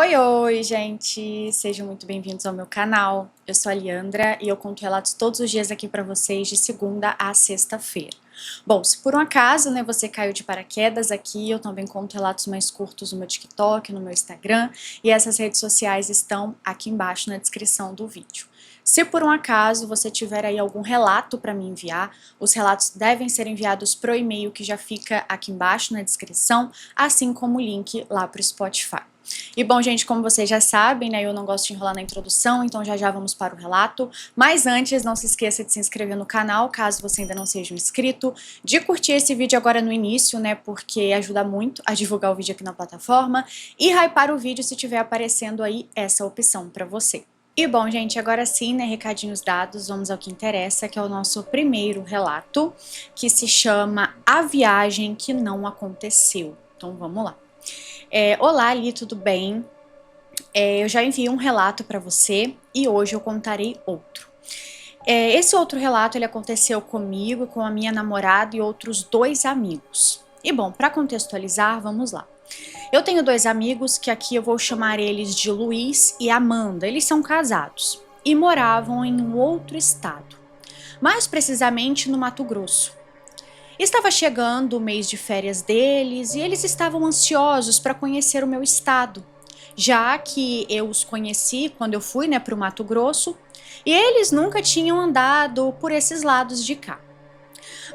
Oi, gente! Sejam muito bem-vindos ao meu canal. Eu sou a Liandra e eu conto relatos todos os dias aqui pra vocês, de segunda a sexta-feira. Bom, se por um acaso, você caiu de paraquedas aqui, eu também conto relatos mais curtos no meu TikTok, no meu Instagram, e essas redes sociais estão aqui embaixo na descrição do vídeo. Se por um acaso você tiver aí algum relato para me enviar, os relatos devem ser enviados pro e-mail que já fica aqui embaixo na descrição, assim como o link lá pro Spotify. E bom, gente, como vocês já sabem, eu não gosto de enrolar na introdução, então já vamos para o relato. Mas antes, não se esqueça de se inscrever no canal, caso você ainda não seja um inscrito, de curtir esse vídeo agora no início, porque ajuda muito a divulgar o vídeo aqui na plataforma, e hypar o vídeo se tiver aparecendo aí essa opção para você. E bom, gente, agora sim, recadinhos dados, vamos ao que interessa, que é o nosso primeiro relato, que se chama A Viagem que Não Aconteceu. Então vamos lá. Olá, Ali, tudo bem? Eu já enviei um relato para você e hoje eu contarei outro. Esse outro relato ele aconteceu comigo, com a minha namorada e outros 2 amigos. E bom, para contextualizar, vamos lá. Eu tenho 2 amigos que aqui eu vou chamar eles de Luiz e Amanda. Eles são casados e moravam em um outro estado, mais precisamente no Mato Grosso. Estava chegando o mês de férias deles e eles estavam ansiosos para conhecer o meu estado, já que eu os conheci quando eu fui para o Mato Grosso e eles nunca tinham andado por esses lados de cá.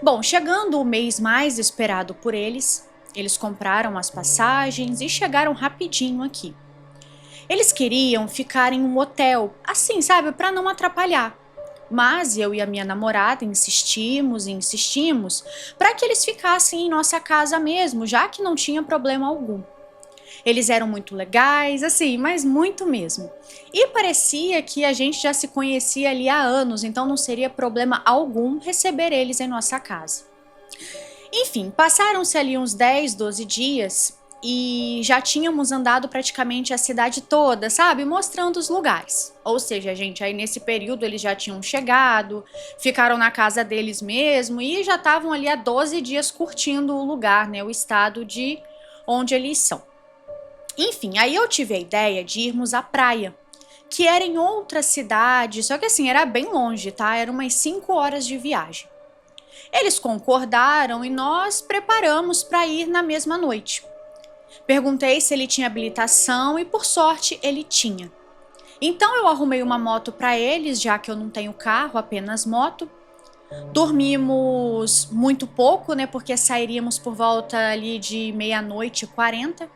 Bom, chegando o mês mais esperado por eles, eles compraram as passagens e chegaram rapidinho aqui. Eles queriam ficar em um hotel, assim, sabe, para não atrapalhar. Mas eu e a minha namorada insistimos e insistimos para que eles ficassem em nossa casa mesmo, já que não tinha problema algum. Eles eram muito legais, assim, mas muito mesmo. E parecia que a gente já se conhecia ali há anos, então não seria problema algum receber eles em nossa casa. Enfim, passaram-se ali uns 10, 12 dias e já tínhamos andado praticamente a cidade toda, sabe? Mostrando os lugares. Ou seja, gente, aí nesse período eles já tinham chegado, ficaram na casa deles mesmo e já estavam ali há 12 dias curtindo o lugar, o estado de onde eles são. Enfim, aí eu tive a ideia de irmos à praia, que era em outra cidade, só que assim, era bem longe, tá? Era umas 5 horas de viagem. Eles concordaram e nós preparamos para ir na mesma noite. Perguntei se ele tinha habilitação e, por sorte, ele tinha. Então eu arrumei uma moto para eles, já que eu não tenho carro, apenas moto. Dormimos muito pouco, porque sairíamos por volta ali de 00:40.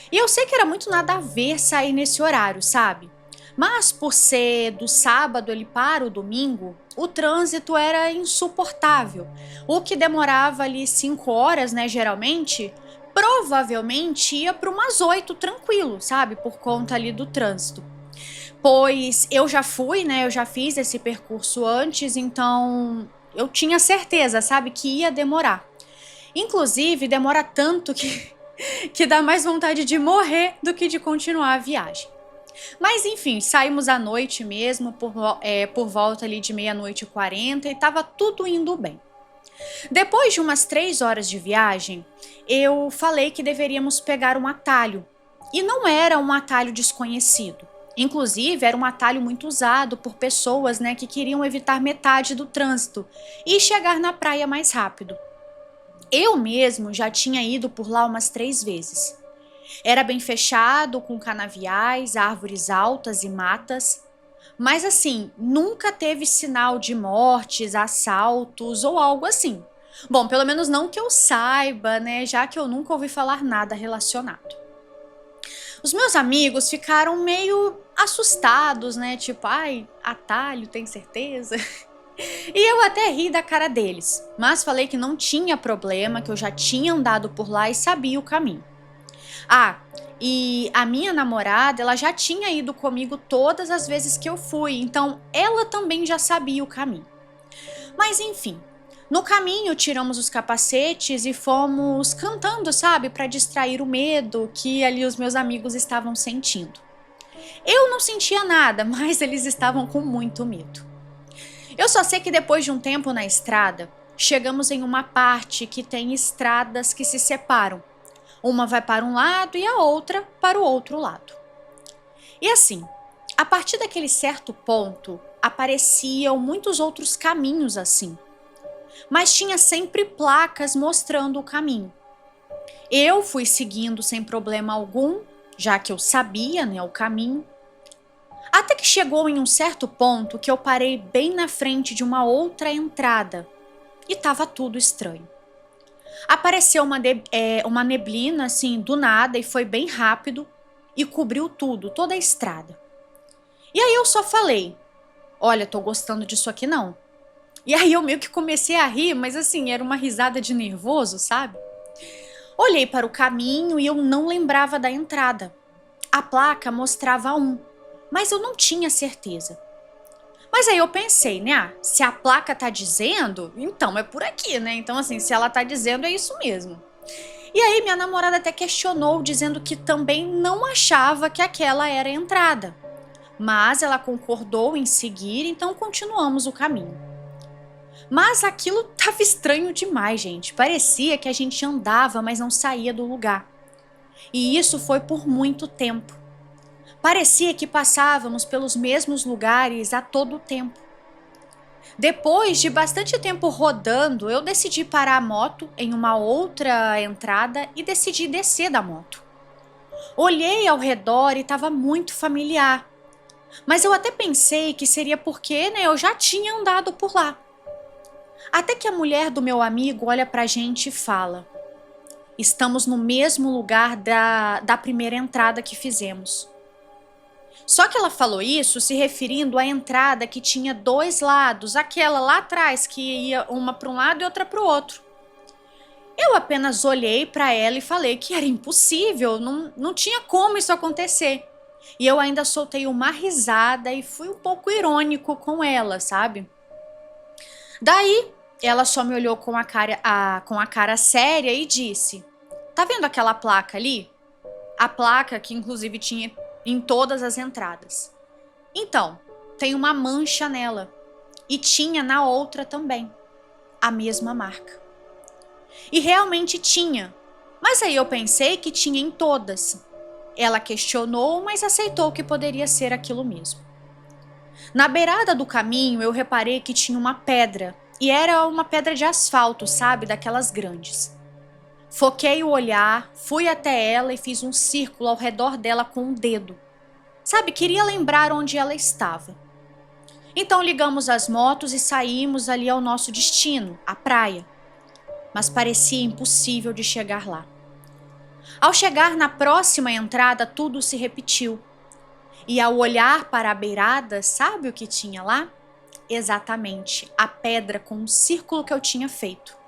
E eu sei que era muito nada a ver sair nesse horário, sabe? Mas por ser do sábado ele para o domingo, o trânsito era insuportável. O que demorava ali 5 horas, geralmente, provavelmente ia para umas 8 tranquilo, sabe? Por conta ali do trânsito. Pois eu já fui, eu já fiz esse percurso antes, então eu tinha certeza, sabe, que ia demorar. Inclusive, demora tanto que dá mais vontade de morrer do que de continuar a viagem. Mas enfim, saímos à noite mesmo, por volta ali de 00:40 e estava tudo indo bem. Depois de umas 3 horas de viagem, eu falei que deveríamos pegar um atalho. E não era um atalho desconhecido. Inclusive, era um atalho muito usado por pessoas que queriam evitar metade do trânsito e chegar na praia mais rápido. Eu mesmo já tinha ido por lá umas 3 vezes. Era bem fechado, com canaviais, árvores altas e matas. Mas assim, nunca teve sinal de mortes, assaltos ou algo assim. Bom, pelo menos não que eu saiba, já que eu nunca ouvi falar nada relacionado. Os meus amigos ficaram meio assustados, tipo, ai, atalho, tem certeza? E eu até ri da cara deles, mas falei que não tinha problema, que eu já tinha andado por lá e sabia o caminho. Ah, e a minha namorada, ela já tinha ido comigo todas as vezes que eu fui, então ela também já sabia o caminho. Mas enfim, no caminho tiramos os capacetes e fomos cantando, sabe, para distrair o medo que ali os meus amigos estavam sentindo. Eu não sentia nada, mas eles estavam com muito medo. Eu só sei que depois de um tempo na estrada, chegamos em uma parte que tem estradas que se separam. Uma vai para um lado e a outra para o outro lado. E assim, a partir daquele certo ponto, apareciam muitos outros caminhos assim, mas tinha sempre placas mostrando o caminho. Eu fui seguindo sem problema algum, já que eu sabia, né, o caminho. Até que chegou em um certo ponto que eu parei bem na frente de uma outra entrada e estava tudo estranho. Apareceu uma neblina assim do nada e foi bem rápido e cobriu tudo, toda a estrada. E aí eu só falei: olha, tô gostando disso aqui não. E aí eu meio que comecei a rir, mas assim, era uma risada de nervoso, sabe? Olhei para o caminho e eu não lembrava da entrada. A placa mostrava um, mas eu não tinha certeza. Mas aí eu pensei, né? Se a placa tá dizendo, então é por aqui, né? Então assim, se ela tá dizendo, é isso mesmo. E aí minha namorada até questionou, dizendo que também não achava que aquela era a entrada. Mas ela concordou em seguir, então continuamos o caminho. Mas aquilo tava estranho demais, gente. Parecia que a gente andava, mas não saía do lugar. E isso foi por muito tempo. Parecia que passávamos pelos mesmos lugares a todo tempo. Depois de bastante tempo rodando, eu decidi parar a moto em uma outra entrada e decidi descer da moto. Olhei ao redor e estava muito familiar. Mas eu até pensei que seria porque, né, eu já tinha andado por lá. Até que a mulher do meu amigo olha pra gente e fala: estamos no mesmo lugar da primeira entrada que fizemos. Só que ela falou isso se referindo à entrada que tinha dois lados, aquela lá atrás que ia uma para um lado e outra para o outro. Eu apenas olhei para ela e falei que era impossível, não tinha como isso acontecer. E eu ainda soltei uma risada e fui um pouco irônico com ela, sabe? Daí, ela só me olhou com com a cara séria e disse: tá vendo aquela placa ali? A placa que inclusive tinha em todas as entradas. Então, tem uma mancha nela. E tinha na outra também. A mesma marca. E realmente tinha. Mas aí eu pensei que tinha em todas. Ela questionou, mas aceitou que poderia ser aquilo mesmo. Na beirada do caminho, eu reparei que tinha uma pedra. E era uma pedra de asfalto, sabe? Daquelas grandes. Foquei o olhar, fui até ela e fiz um círculo ao redor dela com o dedo. Sabe, queria lembrar onde ela estava. Então ligamos as motos e saímos ali ao nosso destino, a praia. Mas parecia impossível de chegar lá. Ao chegar na próxima entrada, tudo se repetiu. E ao olhar para a beirada, sabe o que tinha lá? Exatamente, a pedra com o círculo que eu tinha feito.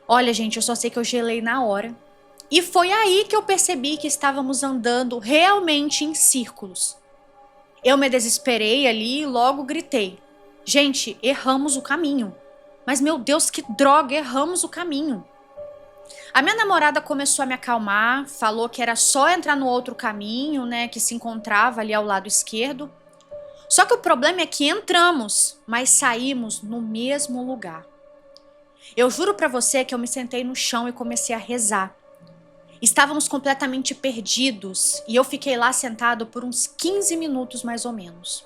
Olha, gente, eu só sei que eu gelei na hora. E foi aí que eu percebi que estávamos andando realmente em círculos. Eu me desesperei ali e logo gritei: gente, erramos o caminho. Mas meu Deus, que droga, erramos o caminho. A minha namorada começou a me acalmar, falou que era só entrar no outro caminho, né, que se encontrava ali ao lado esquerdo. Só que o problema é que entramos, mas saímos no mesmo lugar. Eu juro pra você que eu me sentei no chão e comecei a rezar. Estávamos completamente perdidos e eu fiquei lá sentado por uns 15 minutos mais ou menos.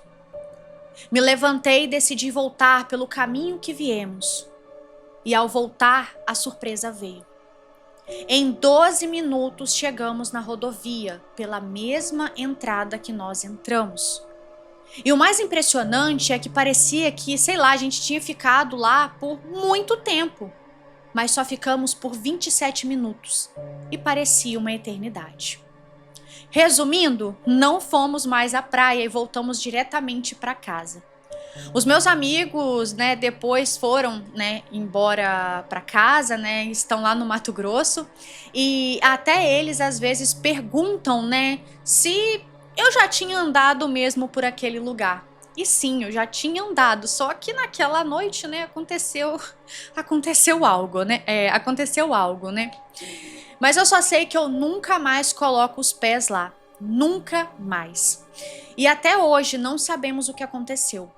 Me levantei e decidi voltar pelo caminho que viemos. E ao voltar, a surpresa veio. Em 12 minutos chegamos na rodovia, pela mesma entrada que nós entramos. E o mais impressionante é que parecia que, sei lá, a gente tinha ficado lá por muito tempo. Mas só ficamos por 27 minutos e parecia uma eternidade. Resumindo, não fomos mais à praia e voltamos diretamente para casa. Os meus amigos, né, depois foram, né, embora para casa, né, estão lá no Mato Grosso e até eles às vezes perguntam, né, se eu já tinha andado mesmo por aquele lugar. E sim, eu já tinha andado, só que naquela noite, né, aconteceu algo, né? Aconteceu algo, né? Mas eu só sei que eu nunca mais coloco os pés lá, nunca mais. E até hoje não sabemos o que aconteceu.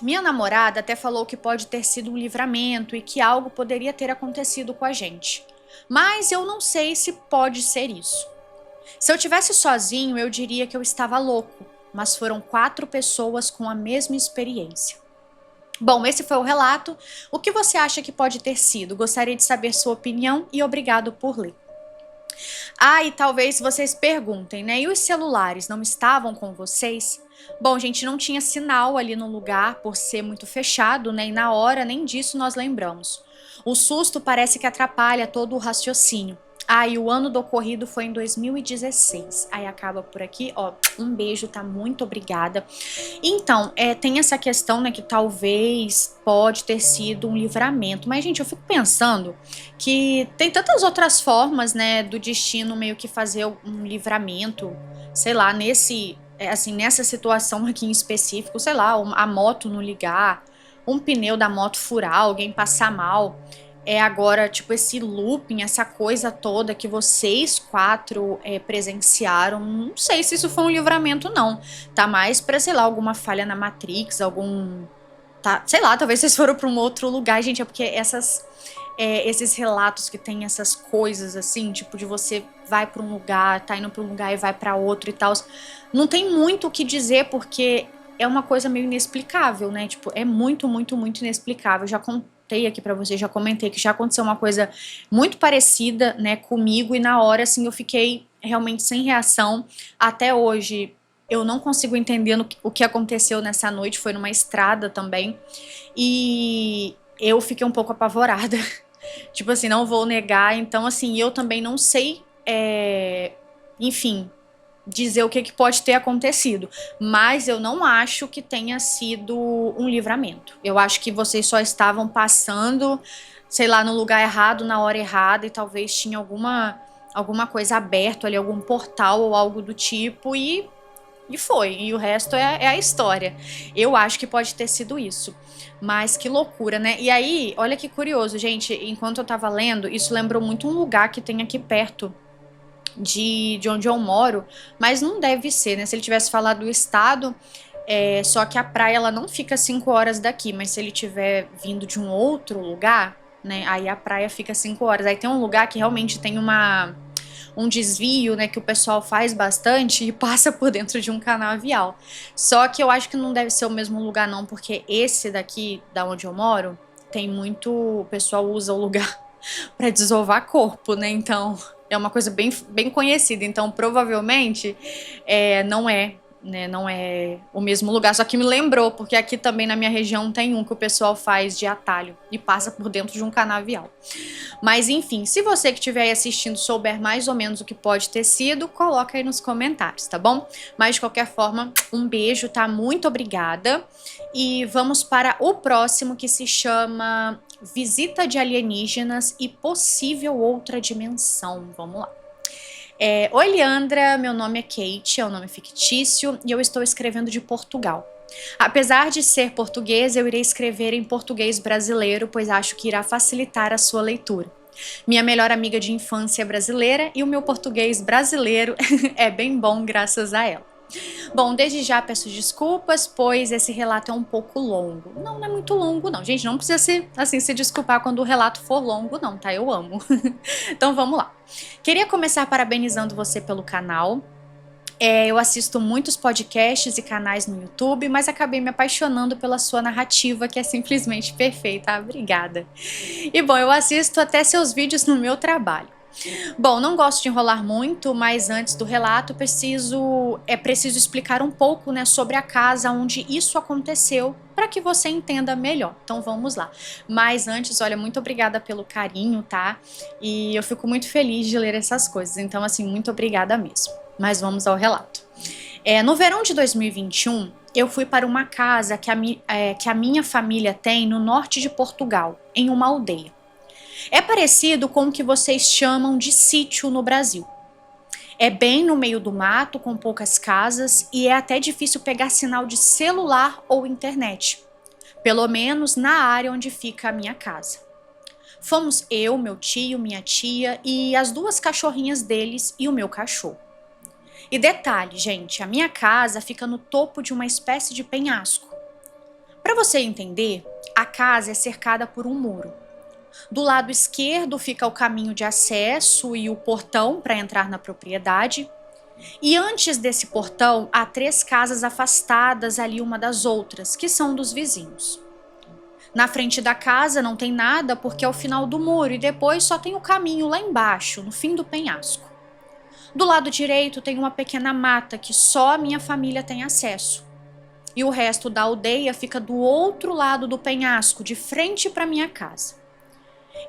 Minha namorada até falou que pode ter sido um livramento e que algo poderia ter acontecido com a gente. Mas eu não sei se pode ser isso. Se eu tivesse sozinho, eu diria que eu estava louco, mas foram 4 pessoas com a mesma experiência. Bom, esse foi o relato. O que você acha que pode ter sido? Gostaria de saber sua opinião e obrigado por ler. Ah, e talvez vocês perguntem, né? E os celulares não estavam com vocês? Bom, gente, não tinha sinal ali no lugar por ser muito fechado, né? E na hora nem disso nós lembramos. O susto parece que atrapalha todo o raciocínio. Ah, e o ano do ocorrido foi em 2016. Aí acaba por aqui, ó. Um beijo, tá? Muito obrigada. Então, tem essa questão, né, que talvez pode ter sido um livramento. Mas, gente, eu fico pensando que tem tantas outras formas, né, do destino meio que fazer um livramento, sei lá, assim, nessa situação aqui em específico, sei lá, a moto não ligar, um pneu da moto furar, alguém passar mal. Agora, tipo, esse looping, essa coisa toda que vocês 4 presenciaram, não sei se isso foi um livramento, não. Tá mais pra, sei lá, alguma falha na Matrix, sei lá, talvez vocês foram pra um outro lugar, gente, é porque esses relatos que tem essas coisas, assim, tipo, de você vai pra um lugar, tá indo pra um lugar e vai pra outro e tal, não tem muito o que dizer, porque é uma coisa meio inexplicável, né? Tipo, é muito, muito, muito inexplicável. Já contei aqui pra vocês, já comentei que já aconteceu uma coisa muito parecida, né, comigo, e na hora, assim, eu fiquei realmente sem reação. Até hoje, eu não consigo entender o que aconteceu nessa noite, foi numa estrada também, e eu fiquei um pouco apavorada. Tipo assim, não vou negar. Então, assim, eu também não sei, enfim, dizer o que pode ter acontecido, mas eu não acho que tenha sido um livramento. Eu acho que vocês só estavam passando, sei lá, no lugar errado, na hora errada, e talvez tinha alguma coisa aberta ali, algum portal ou algo do tipo, e foi. E o resto é a história. Eu acho que pode ter sido isso. Mas que loucura, né? E aí, olha que curioso, gente. Enquanto eu tava lendo, isso lembrou muito um lugar que tem aqui perto de onde eu moro, mas não deve ser, né? Se ele tivesse falado do estado, só que a praia ela não fica 5 horas daqui, mas se ele tiver vindo de um outro lugar, né? Aí a praia fica 5 horas. Aí tem um lugar que realmente tem um desvio, né, que o pessoal faz bastante e passa por dentro de um canavial. Só que eu acho que não deve ser o mesmo lugar não, porque esse daqui, da onde eu moro, tem muito, o pessoal usa o lugar para desovar corpo, né? Então, é uma coisa bem, bem conhecida. Então, provavelmente, não é, né? Não é o mesmo lugar. Só que me lembrou, porque aqui também na minha região tem um que o pessoal faz de atalho e passa por dentro de um canavial. Mas enfim, se você que estiver aí assistindo souber mais ou menos o que pode ter sido, coloca aí nos comentários, tá bom? Mas de qualquer forma, um beijo, tá? Muito obrigada. E vamos para o próximo, que se chama Visita de Alienígenas e Possível Outra Dimensão. Vamos lá. Oi, Leandra, meu nome é Kate, é um nome fictício, e eu estou escrevendo de Portugal. Apesar de ser português, eu irei escrever em português brasileiro, pois acho que irá facilitar a sua leitura. Minha melhor amiga de infância é brasileira e o meu português brasileiro é bem bom graças a ela. Bom, desde já peço desculpas, pois esse relato é um pouco longo. Não, não é muito longo não, gente, não precisa se desculpar quando o relato for longo não, tá? Eu amo. Então vamos lá. Queria começar parabenizando você pelo canal. Eu assisto muitos podcasts e canais no YouTube, mas acabei me apaixonando pela sua narrativa, que é simplesmente perfeita. Obrigada. E bom, eu assisto até seus vídeos no meu trabalho. Bom, não gosto de enrolar muito, mas antes do relato preciso explicar um pouco, né, sobre a casa onde isso aconteceu, para que você entenda melhor. Então vamos lá. Mas antes, olha, muito obrigada pelo carinho, tá? E eu fico muito feliz de ler essas coisas. Então, assim, muito obrigada mesmo. Mas vamos ao relato. No verão de 2021, eu fui para uma casa que a minha família tem no norte de Portugal, em uma aldeia. É parecido com o que vocês chamam de sítio no Brasil. É bem no meio do mato, com poucas casas, e é até difícil pegar sinal de celular ou internet. Pelo menos na área onde fica a minha casa. Fomos eu, meu tio, minha tia e as 2 cachorrinhas deles e o meu cachorro. E detalhe, gente, a minha casa fica no topo de uma espécie de penhasco. Para você entender, a casa é cercada por um muro. Do lado esquerdo fica o caminho de acesso e o portão para entrar na propriedade. E antes desse portão há 3 casas afastadas ali uma das outras, que são dos vizinhos. Na frente da casa não tem nada porque é o final do muro e depois só tem o caminho lá embaixo, no fim do penhasco. Do lado direito tem uma pequena mata que só a minha família tem acesso. E o resto da aldeia fica do outro lado do penhasco, de frente para minha casa.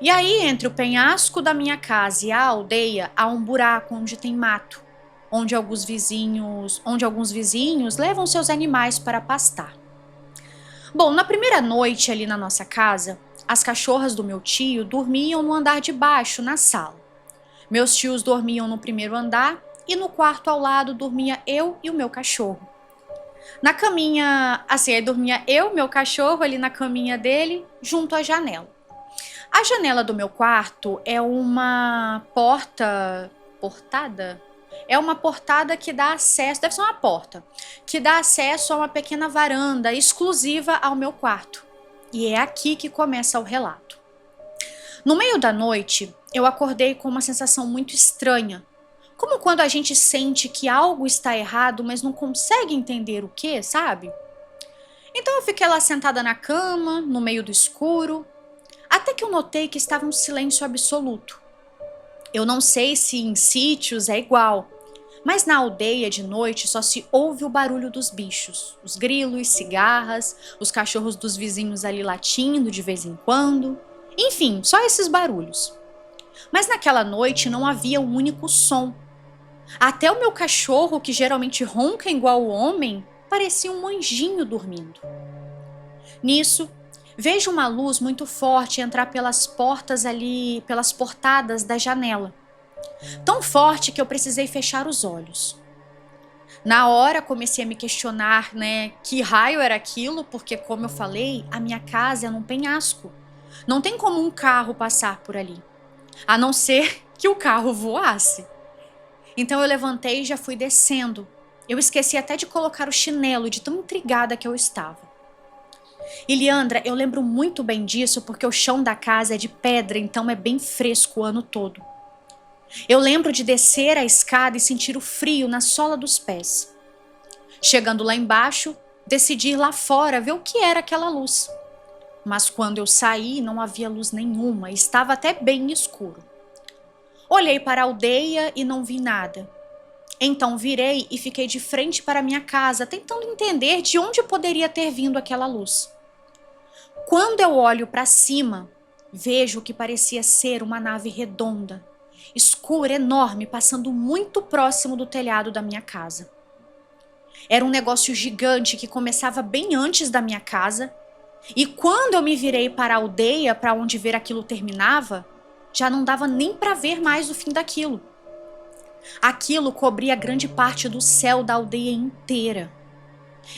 E aí, entre o penhasco da minha casa e a aldeia, há um buraco onde tem mato, onde alguns vizinhos levam seus animais para pastar. Bom, na primeira noite ali na nossa casa, as cachorras do meu tio dormiam no andar de baixo, na sala. Meus tios dormiam no primeiro andar e no quarto ao lado dormia eu e o meu cachorro. Na caminha, assim, aí dormia eu, meu cachorro, ali na caminha dele, junto à janela. A janela do meu quarto é uma portada? É uma portada que dá acesso, deve ser uma porta, que dá acesso a uma pequena varanda exclusiva ao meu quarto. E é aqui que começa o relato. No meio da noite, eu acordei com uma sensação muito estranha. Como quando a gente sente que algo está errado, mas não consegue entender o que, sabe? Então eu fiquei lá sentada na cama, no meio do escuro, até que eu notei que estava um silêncio absoluto. Eu não sei se em sítios é igual, mas na aldeia de noite só se ouve o barulho dos bichos, os grilos, cigarras, os cachorros dos vizinhos ali latindo de vez em quando, enfim, só esses barulhos. Mas naquela noite não havia um único som. Até o meu cachorro, que geralmente ronca igual o homem, parecia um anjinho dormindo. Nisso, vejo uma luz muito forte entrar pelas portas ali, pelas portadas da janela. Tão forte que eu precisei fechar os olhos. Na hora comecei a me questionar, que raio era aquilo, porque como eu falei, a minha casa é num penhasco. Não tem como um carro passar por ali, a não ser que o carro voasse. Então eu levantei e já fui descendo. Eu esqueci até de colocar o chinelo, de tão intrigada que eu estava. E Leandra, eu lembro muito bem disso porque o chão da casa é de pedra, então é bem fresco o ano todo. Eu lembro de descer a escada e sentir o frio na sola dos pés. Chegando lá embaixo, decidi ir lá fora ver o que era aquela luz. Mas quando eu saí, não havia luz nenhuma, estava até bem escuro. Olhei para a aldeia e não vi nada. Então virei e fiquei de frente para minha casa, tentando entender de onde poderia ter vindo aquela luz. Quando eu olho para cima, vejo o que parecia ser uma nave redonda, escura, enorme, passando muito próximo do telhado da minha casa. Era um negócio gigante que começava bem antes da minha casa, e quando eu me virei para a aldeia, para onde ver aquilo terminava, já não dava nem para ver mais o fim daquilo. Aquilo cobria grande parte do céu da aldeia inteira.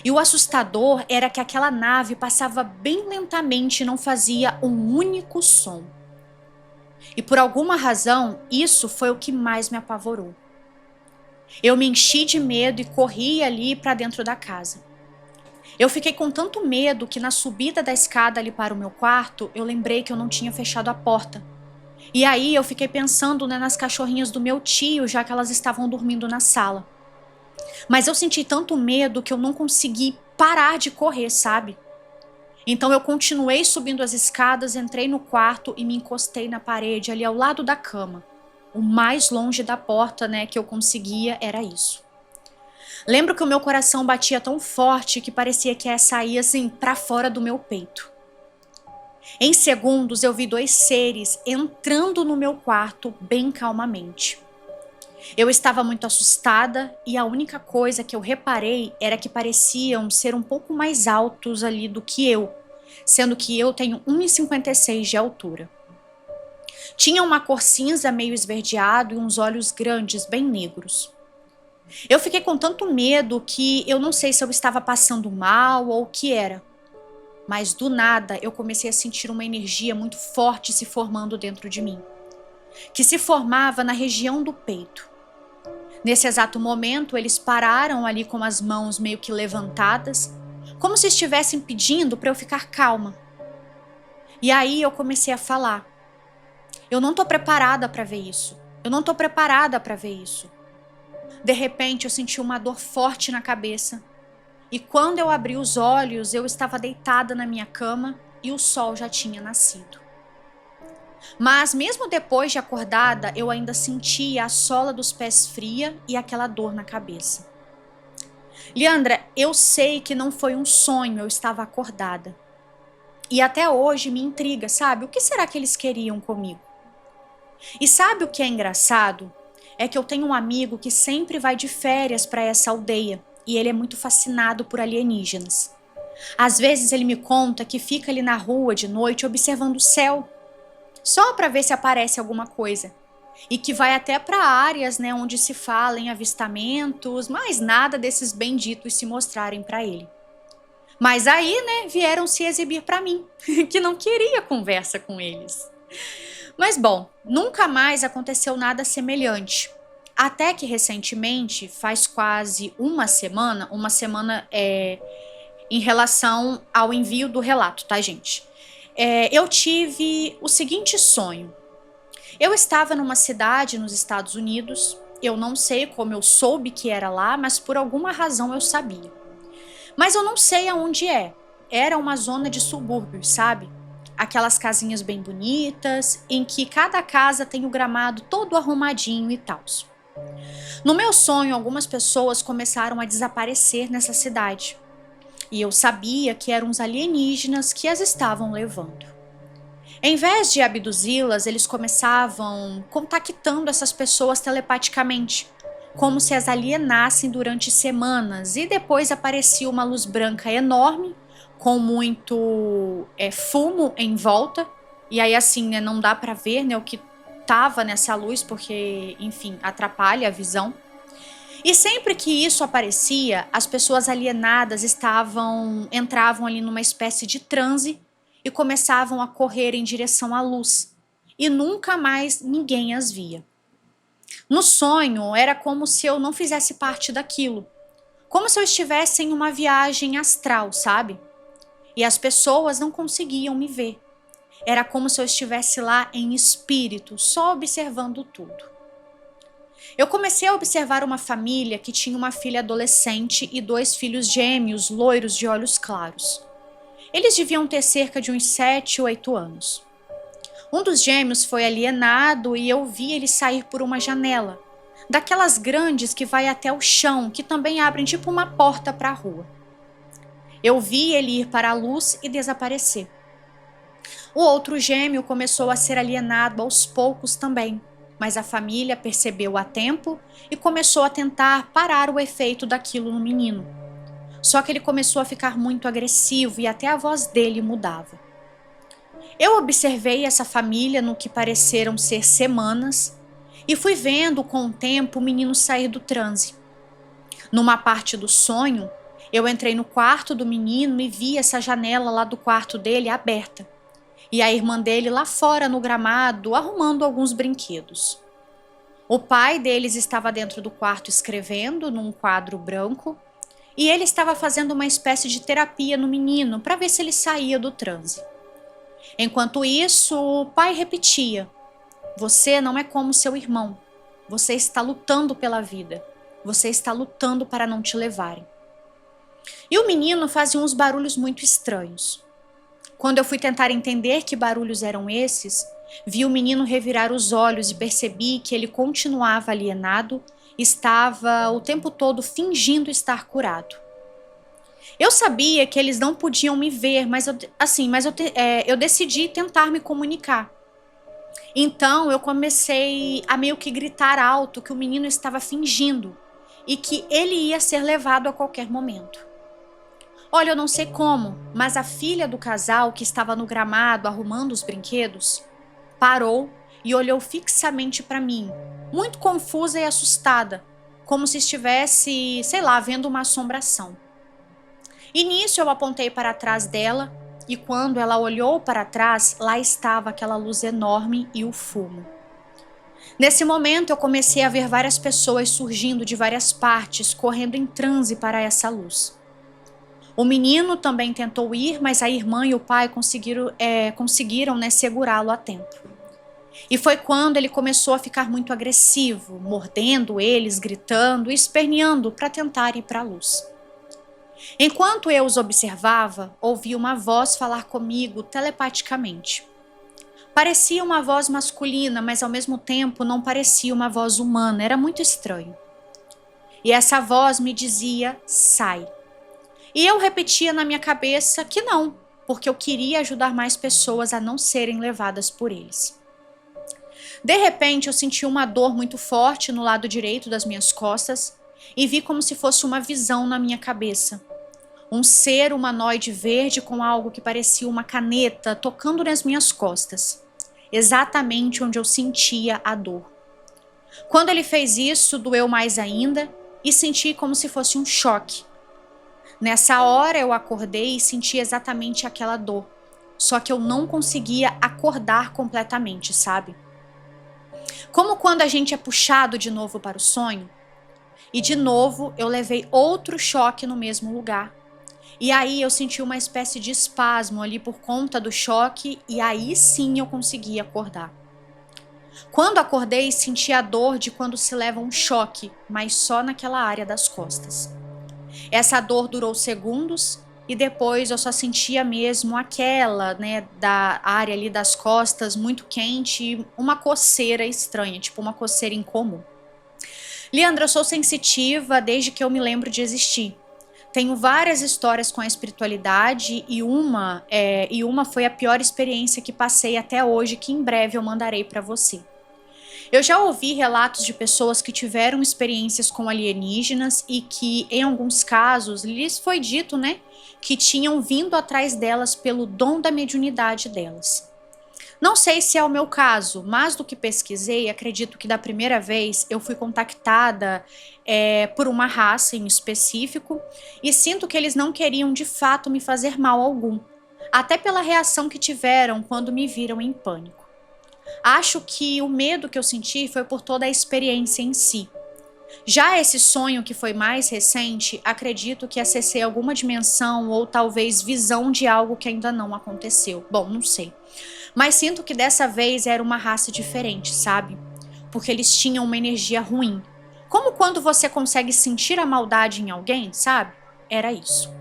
E o assustador era que aquela nave passava bem lentamente e não fazia um único som. E por alguma razão, isso foi o que mais me apavorou. Eu me enchi de medo e corri ali para dentro da casa. Eu fiquei com tanto medo que na subida da escada ali para o meu quarto, eu lembrei que eu não tinha fechado a porta. E aí eu fiquei pensando, nas cachorrinhas do meu tio, já que elas estavam dormindo na sala. Mas eu senti tanto medo que eu não consegui parar de correr, sabe? Então eu continuei subindo as escadas, entrei no quarto e me encostei na parede ali ao lado da cama. O mais longe da porta, que eu conseguia era isso. Lembro que o meu coração batia tão forte que parecia que ia sair assim para fora do meu peito. Em segundos eu vi 2 seres entrando no meu quarto bem calmamente. Eu estava muito assustada e a única coisa que eu reparei era que pareciam ser um pouco mais altos ali do que eu, sendo que eu tenho 1,56 de altura. Tinha uma cor cinza meio esverdeado e uns olhos grandes, bem negros. Eu fiquei com tanto medo que eu não sei se eu estava passando mal ou o que era. Mas do nada eu comecei a sentir uma energia muito forte se formando dentro de mim, que se formava na região do peito. Nesse exato momento, eles pararam ali com as mãos meio que levantadas, como se estivessem pedindo para eu ficar calma. E aí eu comecei a falar. Eu não tô preparada para ver isso. Eu não tô preparada para ver isso. De repente, eu senti uma dor forte na cabeça. E quando eu abri os olhos, eu estava deitada na minha cama e o sol já tinha nascido. Mas mesmo depois de acordada, eu ainda sentia a sola dos pés fria e aquela dor na cabeça. Leandra, eu sei que não foi um sonho, eu estava acordada. E até hoje me intriga, sabe? O que será que eles queriam comigo? E sabe o que é engraçado? É que eu tenho um amigo que sempre vai de férias para essa aldeia e ele é muito fascinado por alienígenas. Às vezes ele me conta que fica ali na rua de noite observando o céu, só para ver se aparece alguma coisa. E que vai até para áreas, né, onde se fala em avistamentos, mas nada desses benditos se mostrarem para ele. Mas aí, né, vieram se exibir para mim, que não queria conversa com eles. Mas bom, nunca mais aconteceu nada semelhante. Até que recentemente, faz quase uma semana em relação ao envio do relato, tá, gente? Eu tive o seguinte sonho. Eu estava numa cidade nos Estados Unidos, eu não sei como eu soube que era lá, mas por alguma razão eu sabia. Mas eu não sei aonde é. Era uma zona de subúrbios, sabe? Aquelas casinhas bem bonitas, em que cada casa tem o gramado todo arrumadinho e tal. No meu sonho, algumas pessoas começaram a desaparecer nessa cidade. E eu sabia que eram os alienígenas que as estavam levando. Em vez de abduzi-las, eles começavam contactando essas pessoas telepaticamente, como se as alienassem durante semanas, e depois aparecia uma luz branca enorme, com muito fumo em volta, e aí assim, né, não dá para ver, né, o que estava nessa luz, porque, enfim, atrapalha a visão. E sempre que isso aparecia, as pessoas alienadas entravam ali numa espécie de transe e começavam a correr em direção à luz. E nunca mais ninguém as via. No sonho, era como se eu não fizesse parte daquilo. Como se eu estivesse em uma viagem astral, sabe? E as pessoas não conseguiam me ver. Era como se eu estivesse lá em espírito, só observando tudo. Eu comecei a observar uma família que tinha uma filha adolescente e 2 filhos gêmeos, loiros de olhos claros. Eles deviam ter cerca de uns 7 ou 8 anos. Um dos gêmeos foi alienado e eu vi ele sair por uma janela, daquelas grandes que vai até o chão, que também abrem tipo uma porta para a rua. Eu vi ele ir para a luz e desaparecer. O outro gêmeo começou a ser alienado aos poucos também, mas a família percebeu a tempo e começou a tentar parar o efeito daquilo no menino. Só que ele começou a ficar muito agressivo e até a voz dele mudava. Eu observei essa família no que pareceram ser semanas e fui vendo com o tempo o menino sair do transe. Numa parte do sonho, eu entrei no quarto do menino e vi essa janela lá do quarto dele aberta. E a irmã dele lá fora no gramado arrumando alguns brinquedos. O pai deles estava dentro do quarto escrevendo num quadro branco e ele estava fazendo uma espécie de terapia no menino para ver se ele saía do transe. Enquanto isso, o pai repetia: "Você não é como seu irmão. Você está lutando pela vida. Você está lutando para não te levarem." E o menino fazia uns barulhos muito estranhos. Quando eu fui tentar entender que barulhos eram esses, vi o menino revirar os olhos e percebi que ele continuava alienado, estava o tempo todo fingindo estar curado. Eu sabia que eles não podiam me ver, mas eu decidi tentar me comunicar. Então eu comecei a meio que gritar alto que o menino estava fingindo e que ele ia ser levado a qualquer momento. Olha, eu não sei como, mas a filha do casal que estava no gramado arrumando os brinquedos parou e olhou fixamente para mim, muito confusa e assustada, como se estivesse, sei lá, vendo uma assombração. E nisso eu apontei para trás dela e quando ela olhou para trás, lá estava aquela luz enorme e o fumo. Nesse momento eu comecei a ver várias pessoas surgindo de várias partes, correndo em transe para essa luz. O menino também tentou ir, mas a irmã e o pai conseguiram, segurá-lo a tempo. E foi quando ele começou a ficar muito agressivo, mordendo eles, gritando e esperneando para tentar ir para a luz. Enquanto eu os observava, ouvi uma voz falar comigo telepaticamente. Parecia uma voz masculina, mas ao mesmo tempo não parecia uma voz humana, era muito estranho. E essa voz me dizia, sai. E eu repetia na minha cabeça que não, porque eu queria ajudar mais pessoas a não serem levadas por eles. De repente, eu senti uma dor muito forte no lado direito das minhas costas e vi como se fosse uma visão na minha cabeça. Um ser humanoide verde com algo que parecia uma caneta tocando nas minhas costas, exatamente onde eu sentia a dor. Quando ele fez isso, doeu mais ainda e senti como se fosse um choque. Nessa hora eu acordei e senti exatamente aquela dor, só que eu não conseguia acordar completamente, sabe? Como quando a gente é puxado de novo para o sonho, e de novo eu levei outro choque no mesmo lugar. E aí eu senti uma espécie de espasmo ali por conta do choque e aí sim eu consegui acordar. Quando acordei, senti a dor de quando se leva um choque, mas só naquela área das costas. Essa dor durou segundos e depois eu só sentia mesmo aquela, né, da área ali das costas muito quente e uma coceira estranha, tipo uma coceira incomum. Leandra, eu sou sensitiva desde que eu me lembro de existir. Tenho várias histórias com a espiritualidade e uma foi a pior experiência que passei até hoje, que em breve eu mandarei para você. Eu já ouvi relatos de pessoas que tiveram experiências com alienígenas e que, em alguns casos, lhes foi dito, né, que tinham vindo atrás delas pelo dom da mediunidade delas. Não sei se é o meu caso, mas do que pesquisei, acredito que da primeira vez eu fui contactada por uma raça em específico e sinto que eles não queriam de fato me fazer mal algum, até pela reação que tiveram quando me viram em pânico. Acho que o medo que eu senti foi por toda a experiência em si. Já esse sonho que foi mais recente, acredito que acessei alguma dimensão ou talvez visão de algo que ainda não aconteceu. Bom, não sei. Mas sinto que dessa vez era uma raça diferente, sabe? Porque eles tinham uma energia ruim. Como quando você consegue sentir a maldade em alguém, sabe? Era isso.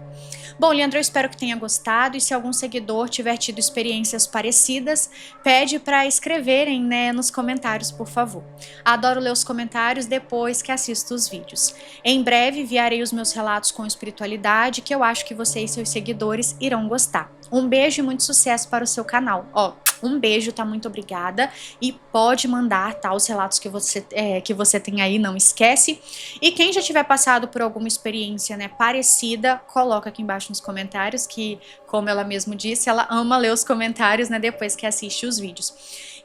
Bom, Leandro, eu espero que tenha gostado e se algum seguidor tiver tido experiências parecidas, pede para escreverem, né, nos comentários, por favor. Adoro ler os comentários depois que assisto os vídeos. Em breve enviarei os meus relatos com espiritualidade que eu acho que você e seus seguidores irão gostar. Um beijo e muito sucesso para o seu canal. Ó, um beijo, tá? Muito obrigada. E pode mandar, tá? Os relatos que você tem aí, não esquece. E quem já tiver passado por alguma experiência, né, parecida, coloca aqui embaixo nos comentários, que, como ela mesmo disse, ela ama ler os comentários, né, depois que assiste os vídeos.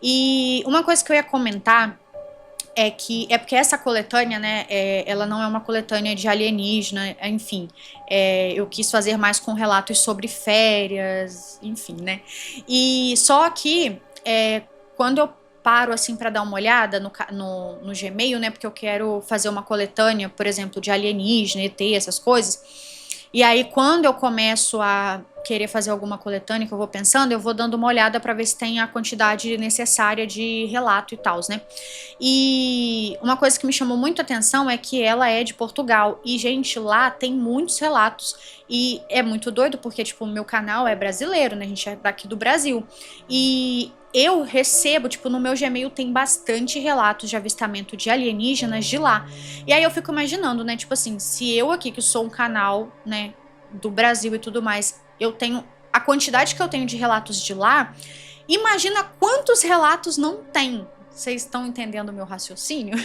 E uma coisa que eu ia comentar é porque essa coletânea, né, ela não é uma coletânea de alienígena, enfim, eu quis fazer mais com relatos sobre férias, enfim, né, e só que quando eu paro assim para dar uma olhada no Gmail, né, porque eu quero fazer uma coletânea, por exemplo, de alienígena, ET, essas coisas. E aí, quando eu começo a querer fazer alguma coletânea que eu vou pensando, eu vou dando uma olhada para ver se tem a quantidade necessária de relato e tal, né? E uma coisa que me chamou muito a atenção é que ela é de Portugal. E, gente, lá tem muitos relatos. E é muito doido porque, tipo, o meu canal é brasileiro, né? A gente é daqui do Brasil. E eu recebo, tipo, no meu Gmail tem bastante relatos de avistamento de alienígenas de lá. E aí eu fico imaginando, né, tipo assim, se eu aqui que sou um canal, né, do Brasil e tudo mais, eu tenho a quantidade que eu tenho de relatos de lá, imagina quantos relatos não tem. Vocês estão entendendo o meu raciocínio?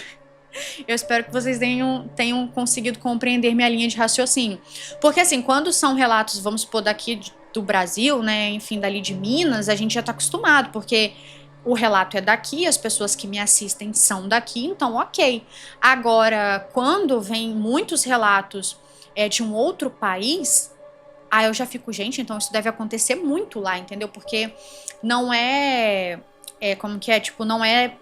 Eu espero que vocês tenham conseguido compreender minha linha de raciocínio. Porque assim, quando são relatos, vamos supor, daqui do Brasil, né, enfim, dali de Minas, a gente já tá acostumado, porque o relato é daqui, as pessoas que me assistem são daqui, então ok. Agora, quando vem muitos relatos de um outro país, aí eu já fico, gente, então isso deve acontecer muito lá, entendeu? Porque não como que é, tipo, não é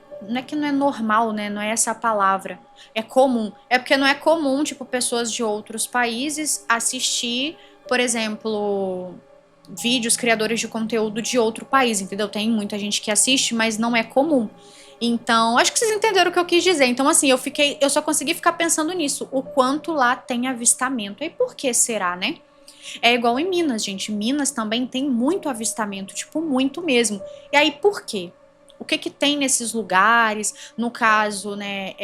que não é normal, né? Não é essa a palavra. É comum. É porque não é comum, tipo, pessoas de outros países assistir, por exemplo, vídeos, criadores de conteúdo de outro país, entendeu? Tem muita gente que assiste, mas não é comum. Então, acho que vocês entenderam o que eu quis dizer. Então, assim, eu só consegui ficar pensando nisso, o quanto lá tem avistamento. E por que será, né? É igual em Minas, gente. Minas também tem muito avistamento, tipo, muito mesmo. E aí, por quê? O que que tem nesses lugares? No caso, né,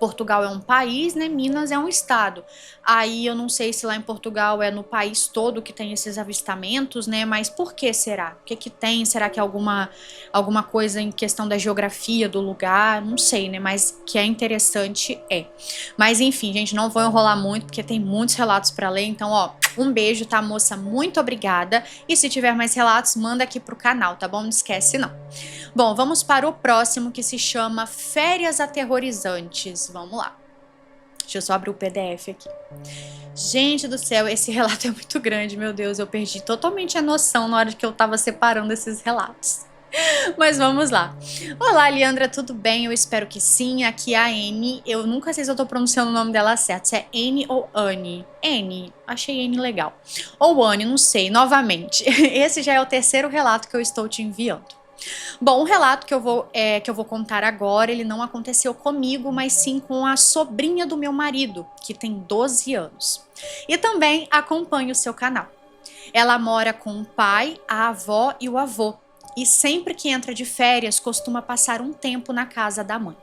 Portugal é um país, né? Minas é um estado. Aí eu não sei se lá em Portugal é no país todo que tem esses avistamentos, né? Mas por que será? O que que tem? Será que é alguma coisa em questão da geografia do lugar? Não sei, né? Mas que é interessante é. Mas enfim, gente, não vou enrolar muito porque tem muitos relatos para ler. Então, ó, um beijo, tá, moça? Muito obrigada. E se tiver mais relatos, manda aqui pro canal, tá bom? Não esquece, não. Bom, vamos para o próximo que se chama Férias Aterrorizantes. Vamos lá. Deixa eu só abrir o PDF aqui. Gente do céu, esse relato é muito grande, meu Deus. Eu perdi totalmente a noção na hora que eu tava separando esses relatos. Mas vamos lá. Olá, Leandra, tudo bem? Eu espero que sim. Aqui é a Anne. Eu nunca sei se eu tô pronunciando o nome dela certo. Se é Anne ou Anne. Anne. Achei Anne legal. Ou Anne, não sei. Novamente. Esse já é o terceiro relato que eu estou te enviando. Bom, o relato que eu vou contar agora, ele não aconteceu comigo, mas sim com a sobrinha do meu marido, que tem 12 anos. E também acompanha o seu canal. Ela mora com o pai, a avó e o avô. E sempre que entra de férias, costuma passar um tempo na casa da mãe.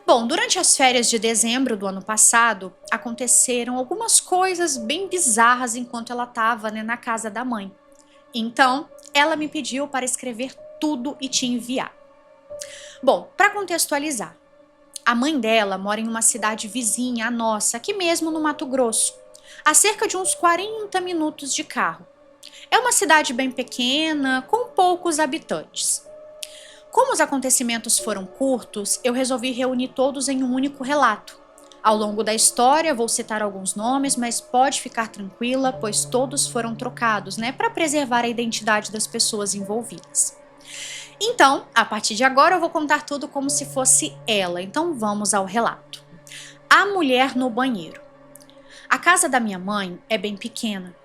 Bom, durante as férias de dezembro do ano passado, aconteceram algumas coisas bem bizarras enquanto ela estava, né, na casa da mãe. Então, ela me pediu para escrever tudo e te enviar. Bom, para contextualizar, a mãe dela mora em uma cidade vizinha à nossa, aqui mesmo no Mato Grosso, a cerca de uns 40 minutos de carro. É uma cidade bem pequena, com poucos habitantes. Como os acontecimentos foram curtos, eu resolvi reunir todos em um único relato. Ao longo da história, vou citar alguns nomes, mas pode ficar tranquila, pois todos foram trocados, né, para preservar a identidade das pessoas envolvidas. Então, a partir de agora, eu vou contar tudo como se fosse ela. Então, vamos ao relato. A mulher no banheiro. A casa da minha mãe é bem pequena.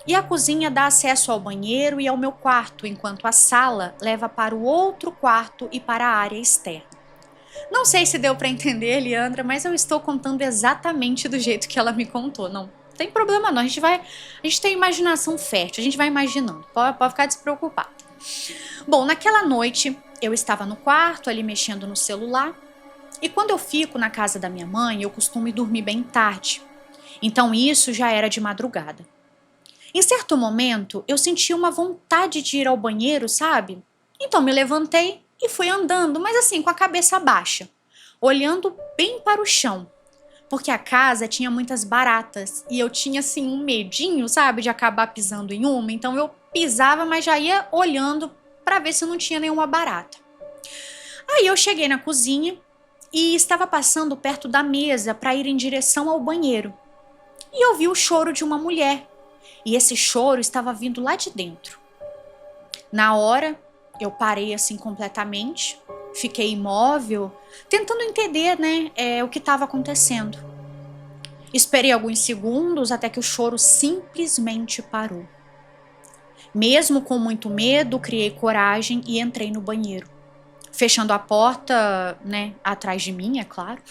E a cozinha dá acesso ao banheiro e ao meu quarto, enquanto a sala leva para o outro quarto e para a área externa. Não sei se deu para entender, Leandra, mas eu estou contando exatamente do jeito que ela me contou. Não tem problema não, a gente tem imaginação fértil, a gente vai imaginando, pode ficar despreocupado. Bom, naquela noite eu estava no quarto ali mexendo no celular e quando eu fico na casa da minha mãe eu costumo ir dormir bem tarde. Então isso já era de madrugada. Em certo momento eu senti uma vontade de ir ao banheiro, sabe? Então me levantei e fui andando, mas assim com a cabeça baixa, olhando bem para o chão. Porque a casa tinha muitas baratas e eu tinha assim um medinho, sabe, de acabar pisando em uma. Então eu pisava, mas já ia olhando para ver se não tinha nenhuma barata. Aí eu cheguei na cozinha e estava passando perto da mesa para ir em direção ao banheiro. E eu vi o choro de uma mulher. E esse choro estava vindo lá de dentro. Na hora, eu parei assim completamente, fiquei imóvel, tentando entender, né, o que estava acontecendo. Esperei alguns segundos até que o choro simplesmente parou. Mesmo com muito medo, criei coragem e entrei no banheiro, fechando a porta, né, atrás de mim, é claro.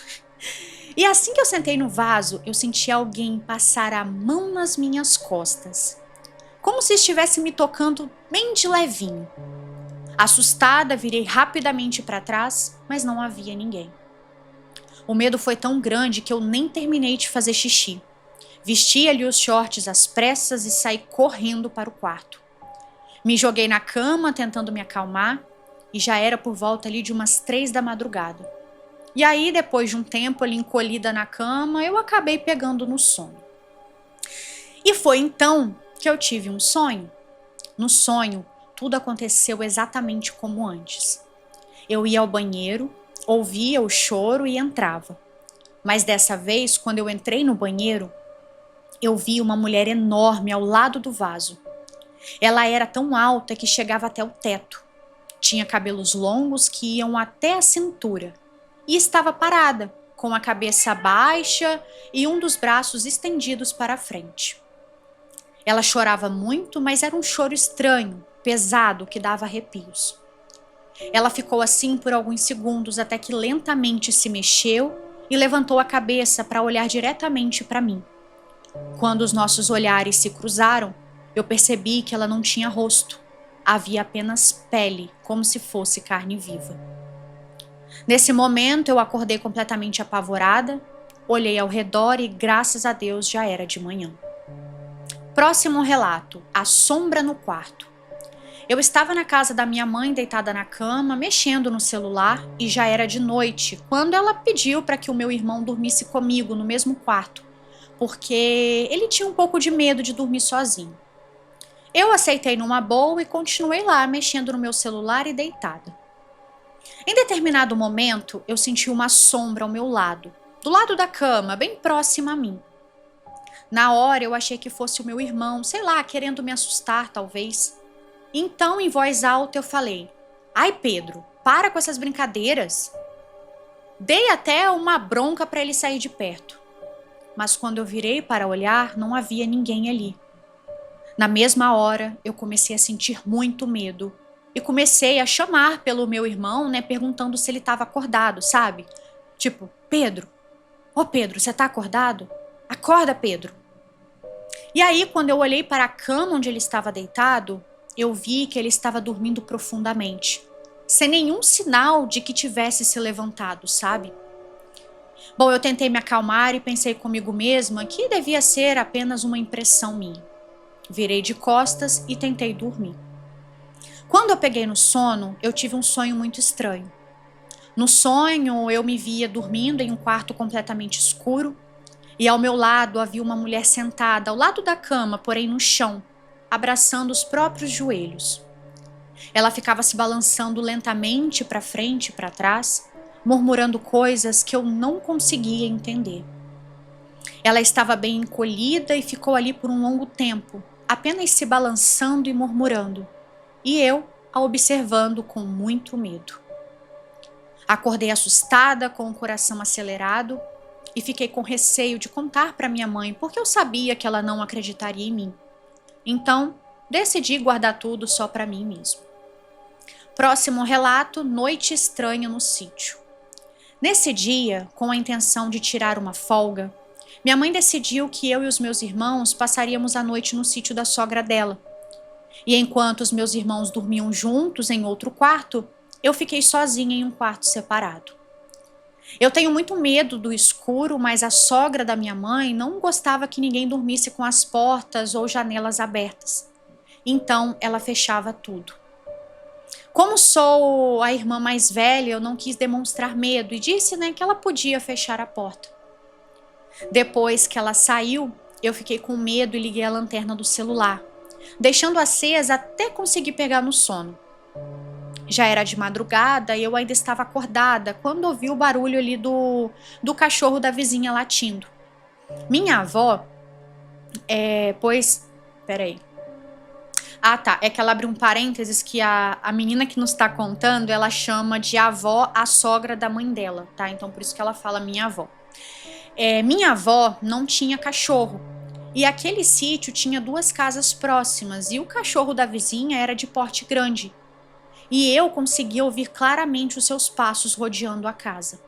E assim que eu sentei no vaso, eu senti alguém passar a mão nas minhas costas, como se estivesse me tocando bem de levinho. Assustada, virei rapidamente para trás, mas não havia ninguém. O medo foi tão grande que eu nem terminei de fazer xixi. Vesti ali os shorts às pressas e saí correndo para o quarto. Me joguei na cama tentando me acalmar e já era por volta ali de umas 3 da madrugada. E aí, depois de um tempo ali encolhida na cama, eu acabei pegando no sono. E foi então que eu tive um sonho. No sonho, tudo aconteceu exatamente como antes. Eu ia ao banheiro, ouvia o choro e entrava. Mas dessa vez, quando eu entrei no banheiro, eu vi uma mulher enorme ao lado do vaso. Ela era tão alta que chegava até o teto. Tinha cabelos longos que iam até a cintura. E estava parada, com a cabeça baixa e um dos braços estendidos para a frente. Ela chorava muito, mas era um choro estranho, pesado, que dava arrepios. Ela ficou assim por alguns segundos até que lentamente se mexeu e levantou a cabeça para olhar diretamente para mim. Quando os nossos olhares se cruzaram, eu percebi que ela não tinha rosto. Havia apenas pele, como se fosse carne viva. Nesse momento, eu acordei completamente apavorada, olhei ao redor e, graças a Deus, já era de manhã. Próximo relato: a sombra no quarto. Eu estava na casa da minha mãe, deitada na cama, mexendo no celular, e já era de noite, quando ela pediu para que o meu irmão dormisse comigo no mesmo quarto, porque ele tinha um pouco de medo de dormir sozinho. Eu aceitei numa boa e continuei lá, mexendo no meu celular e deitada. Em determinado momento, eu senti uma sombra ao meu lado, do lado da cama, bem próxima a mim. Na hora, eu achei que fosse o meu irmão, sei lá, querendo me assustar, talvez. Então, em voz alta, eu falei: "Ai, Pedro, para com essas brincadeiras." Dei até uma bronca para ele sair de perto. Mas quando eu virei para olhar, não havia ninguém ali. Na mesma hora, eu comecei a sentir muito medo e comecei a chamar pelo meu irmão, né, perguntando se ele estava acordado, sabe? Tipo: "Pedro, ô Pedro, você tá acordado? Acorda, Pedro." E aí, quando eu olhei para a cama onde ele estava deitado, eu vi que ele estava dormindo profundamente, sem nenhum sinal de que tivesse se levantado, sabe? Bom, eu tentei me acalmar e pensei comigo mesma que devia ser apenas uma impressão minha. Virei de costas e tentei dormir. Quando eu peguei no sono, eu tive um sonho muito estranho. No sonho, eu me via dormindo em um quarto completamente escuro e ao meu lado havia uma mulher sentada ao lado da cama, porém no chão, abraçando os próprios joelhos. Ela ficava se balançando lentamente para frente e para trás, murmurando coisas que eu não conseguia entender. Ela estava bem encolhida e ficou ali por um longo tempo, apenas se balançando e murmurando, e eu a observando com muito medo. Acordei assustada, com o coração acelerado, e fiquei com receio de contar para minha mãe, porque eu sabia que ela não acreditaria em mim. Então, decidi guardar tudo só para mim mesmo. Próximo relato: noite estranha no sítio. Nesse dia, com a intenção de tirar uma folga, minha mãe decidiu que eu e os meus irmãos passaríamos a noite no sítio da sogra dela. E enquanto os meus irmãos dormiam juntos em outro quarto, eu fiquei sozinha em um quarto separado. Eu tenho muito medo do escuro, mas a sogra da minha mãe não gostava que ninguém dormisse com as portas ou janelas abertas. Então, ela fechava tudo. Como sou a irmã mais velha, eu não quis demonstrar medo e disse, que ela podia fechar a porta. Depois que ela saiu, eu fiquei com medo e liguei a lanterna do celular, deixando acesa até conseguir pegar no sono. Já era de madrugada e eu ainda estava acordada quando ouvi o barulho ali do cachorro da vizinha latindo. Minha avó, peraí. Ah, tá, é que ela abriu um parênteses que a menina que nos está contando, ela chama de avó a sogra da mãe dela, tá? Então por isso que ela fala minha avó. Minha avó não tinha cachorro, e aquele sítio tinha 2 casas próximas, e o cachorro da vizinha era de porte grande. E eu conseguia ouvir claramente os seus passos rodeando a casa.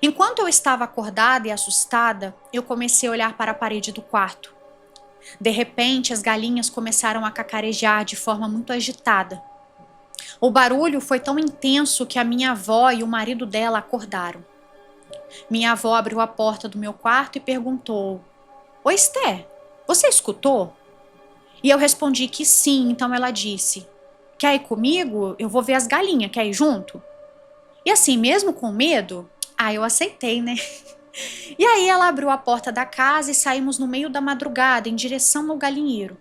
Enquanto eu estava acordada e assustada, eu comecei a olhar para a parede do quarto. De repente, as galinhas começaram a cacarejar de forma muito agitada. O barulho foi tão intenso que a minha avó e o marido dela acordaram. Minha avó abriu a porta do meu quarto e perguntou: "Ô Esther, você escutou?" E eu respondi que sim, então ela disse: "Quer ir comigo? Eu vou ver as galinhas, quer ir junto?" E assim, mesmo com medo, eu aceitei, né? E aí ela abriu a porta da casa e saímos no meio da madrugada em direção ao galinheiro.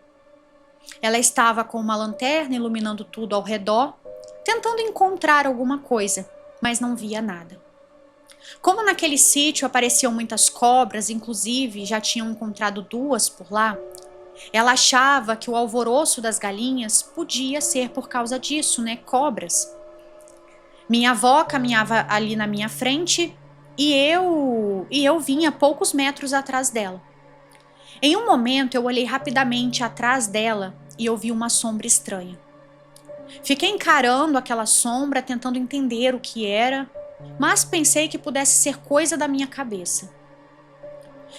Ela estava com uma lanterna iluminando tudo ao redor, tentando encontrar alguma coisa, mas não via nada. Como naquele sítio apareciam muitas cobras, inclusive já tinham encontrado 2 por lá, ela achava que o alvoroço das galinhas podia ser por causa disso, cobras. Minha avó caminhava ali na minha frente e eu vinha poucos metros atrás dela. Em um momento eu olhei rapidamente atrás dela e eu vi uma sombra estranha. Fiquei encarando aquela sombra, tentando entender o que era, mas pensei que pudesse ser coisa da minha cabeça.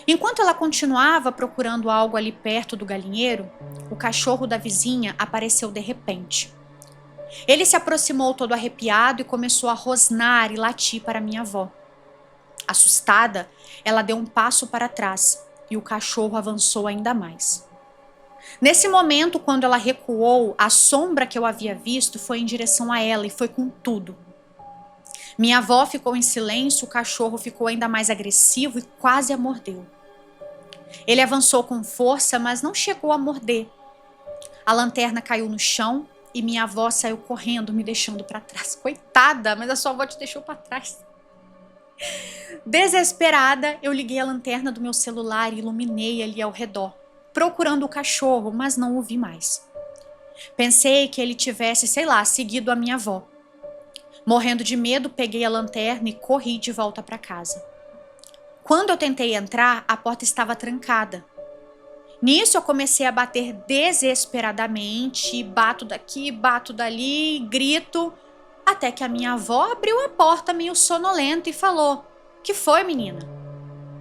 Enquanto ela continuava procurando algo ali perto do galinheiro, o cachorro da vizinha apareceu de repente. Ele se aproximou todo arrepiado e começou a rosnar e latir para minha avó. Assustada, ela deu um passo para trás e o cachorro avançou ainda mais. Nesse momento, quando ela recuou, a sombra que eu havia visto foi em direção a ela e foi com tudo. Minha avó ficou em silêncio, o cachorro ficou ainda mais agressivo e quase a mordeu. Ele avançou com força, mas não chegou a morder. A lanterna caiu no chão e minha avó saiu correndo, me deixando para trás. Coitada, mas a sua avó te deixou para trás. Desesperada, eu liguei a lanterna do meu celular e iluminei ali ao redor, procurando o cachorro, mas não o vi mais. Pensei que ele tivesse, sei lá, seguido a minha avó. Morrendo de medo, peguei a lanterna e corri de volta para casa. Quando eu tentei entrar, a porta estava trancada. Nisso eu comecei a bater desesperadamente, bato daqui, bato dali, grito, até que a minha avó abriu a porta meio sonolenta e falou: "Que foi, menina?"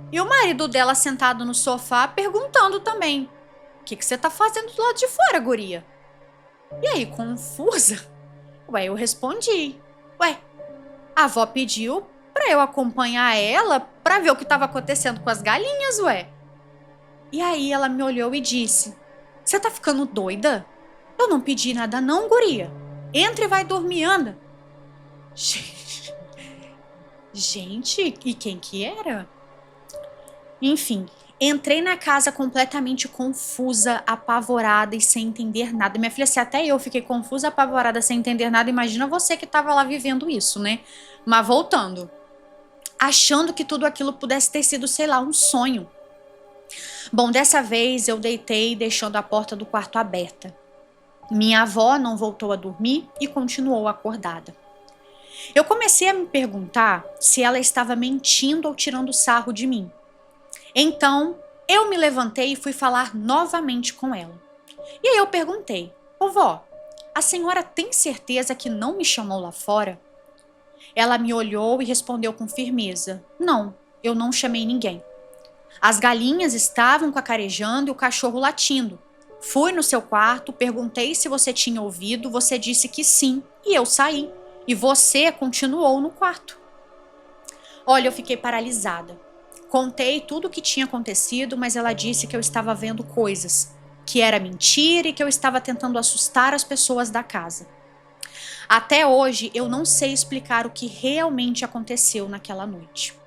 E o marido dela sentado no sofá perguntando também: "O que você tá fazendo do lado de fora, guria?" E aí, confusa, eu respondi: a avó pediu pra eu acompanhar ela pra ver o que tava acontecendo com as galinhas, E aí ela me olhou e disse: "Você tá ficando doida? Eu não pedi nada não, guria. Entra e vai dormir, anda." Gente, e quem que era? Enfim, entrei na casa completamente confusa, apavorada e sem entender nada. Minha filha, se até eu fiquei confusa, apavorada, sem entender nada, imagina você que estava lá vivendo isso, né? Mas voltando, achando que tudo aquilo pudesse ter sido, sei lá, um sonho. Bom, dessa vez eu deitei deixando a porta do quarto aberta. Minha avó não voltou a dormir e continuou acordada. Eu comecei a me perguntar se ela estava mentindo ou tirando sarro de mim. Então, eu me levantei e fui falar novamente com ela. E aí eu perguntei: "Ô vó, a senhora tem certeza que não me chamou lá fora?" Ela me olhou e respondeu com firmeza: "Não, eu não chamei ninguém. As galinhas estavam cacarejando e o cachorro latindo. Fui no seu quarto, perguntei se você tinha ouvido, você disse que sim, e eu saí. E você continuou no quarto." Olha, eu fiquei paralisada. Contei tudo o que tinha acontecido, mas ela disse que eu estava vendo coisas, que era mentira e que eu estava tentando assustar as pessoas da casa. Até hoje, eu não sei explicar o que realmente aconteceu naquela noite.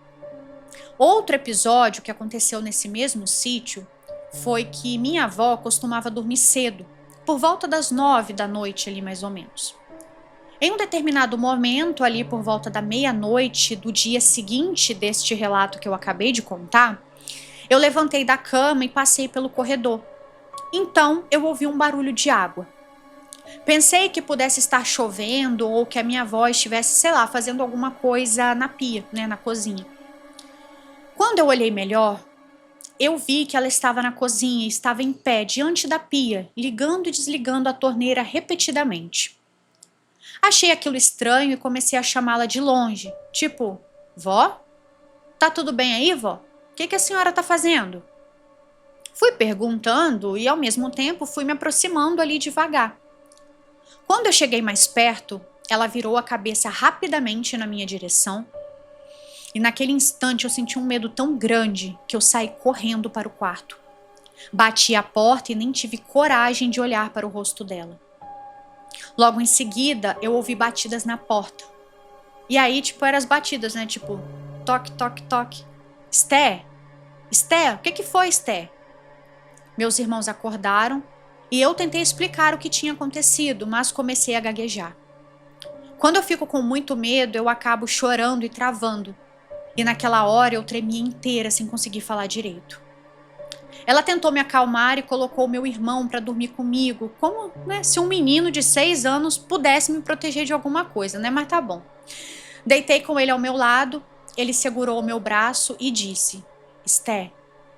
Outro episódio que aconteceu nesse mesmo sítio foi que minha avó costumava dormir cedo, por volta das 9 da noite ali mais ou menos. Em um determinado momento, ali por volta da meia-noite do dia seguinte deste relato que eu acabei de contar, eu levantei da cama e passei pelo corredor. Então, eu ouvi um barulho de água. Pensei que pudesse estar chovendo ou que a minha avó estivesse, sei lá, fazendo alguma coisa na pia, né, na cozinha. Quando eu olhei melhor, eu vi que ela estava na cozinha e estava em pé diante da pia, ligando e desligando a torneira repetidamente. Achei aquilo estranho e comecei a chamá-la de longe, tipo: "Vó? Tá tudo bem aí, vó? O que a senhora tá fazendo?" Fui perguntando e ao mesmo tempo fui me aproximando ali devagar. Quando eu cheguei mais perto, ela virou a cabeça rapidamente na minha direção e naquele instante eu senti um medo tão grande que eu saí correndo para o quarto. Bati a porta e nem tive coragem de olhar para o rosto dela. Logo em seguida, eu ouvi batidas na porta. E aí, eram as batidas, né? Tipo, toque, toque, toque. "Esté? Esté? O que foi, Esté?" Meus irmãos acordaram e eu tentei explicar o que tinha acontecido, mas comecei a gaguejar. Quando eu fico com muito medo, eu acabo chorando e travando. E naquela hora eu tremia inteira sem conseguir falar direito. Ela tentou me acalmar e colocou meu irmão para dormir comigo, como, né, se um menino de 6 anos pudesse me proteger de alguma coisa, né? Mas tá bom. Deitei com ele ao meu lado, ele segurou o meu braço e disse: "Esté,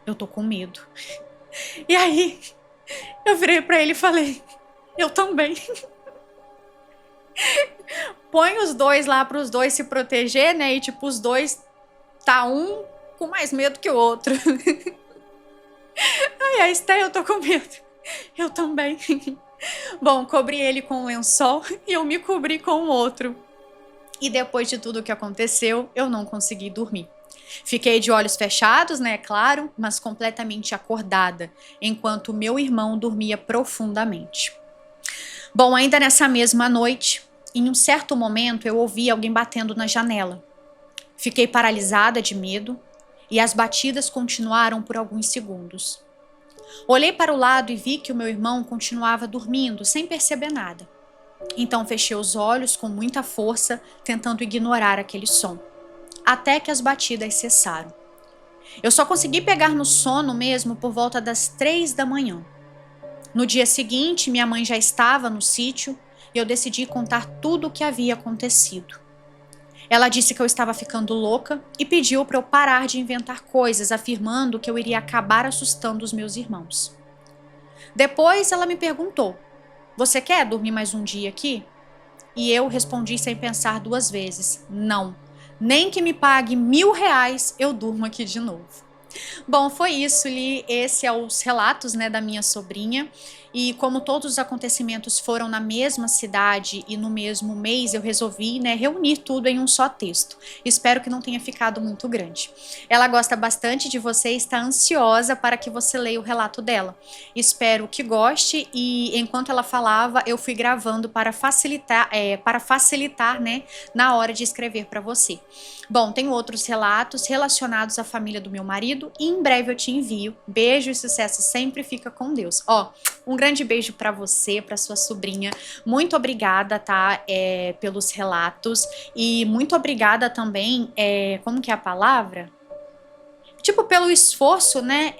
eu tô com medo." E aí, eu virei pra ele e falei, eu também. Põe os dois lá pros dois se proteger, né? E tipo, os dois tá um com mais medo que o outro. Ai, a Esté, eu tô com medo. Eu também. Bom, cobri ele com um lençol e eu me cobri com o outro. E depois de tudo o que aconteceu, eu não consegui dormir. Fiquei de olhos fechados, né, claro, mas completamente acordada, enquanto meu irmão dormia profundamente. Bom, ainda nessa mesma noite, em um certo momento eu ouvi alguém batendo na janela. Fiquei paralisada de medo e as batidas continuaram por alguns segundos. Olhei para o lado e vi que o meu irmão continuava dormindo, sem perceber nada. Então fechei os olhos com muita força, tentando ignorar aquele som, até que as batidas cessaram. Eu só consegui pegar no sono mesmo por volta das 3 da manhã. No dia seguinte, minha mãe já estava no sítio e eu decidi contar tudo o que havia acontecido. Ela disse que eu estava ficando louca e pediu para eu parar de inventar coisas, afirmando que eu iria acabar assustando os meus irmãos. Depois ela me perguntou: "Você quer dormir mais um dia aqui?" E eu respondi sem pensar duas vezes: "Não, nem que me pague R$ 1.000 eu durmo aqui de novo." Bom, foi isso, Li. Esse é os relatos, né, da minha sobrinha. E como todos os acontecimentos foram na mesma cidade e no mesmo mês, eu resolvi, né, reunir tudo em um só texto. Espero que não tenha ficado muito grande. Ela gosta bastante de você e está ansiosa para que você leia o relato dela. Espero que goste e enquanto ela falava, eu fui gravando para facilitar, né, na hora de escrever para você. Bom, tem outros relatos relacionados à família do meu marido e em breve eu te envio. Beijo e sucesso sempre, fica com Deus. Ó, um grande beijo pra você, pra sua sobrinha. Muito obrigada, tá, pelos relatos e muito obrigada também, como que é a palavra? Tipo, pelo esforço, né,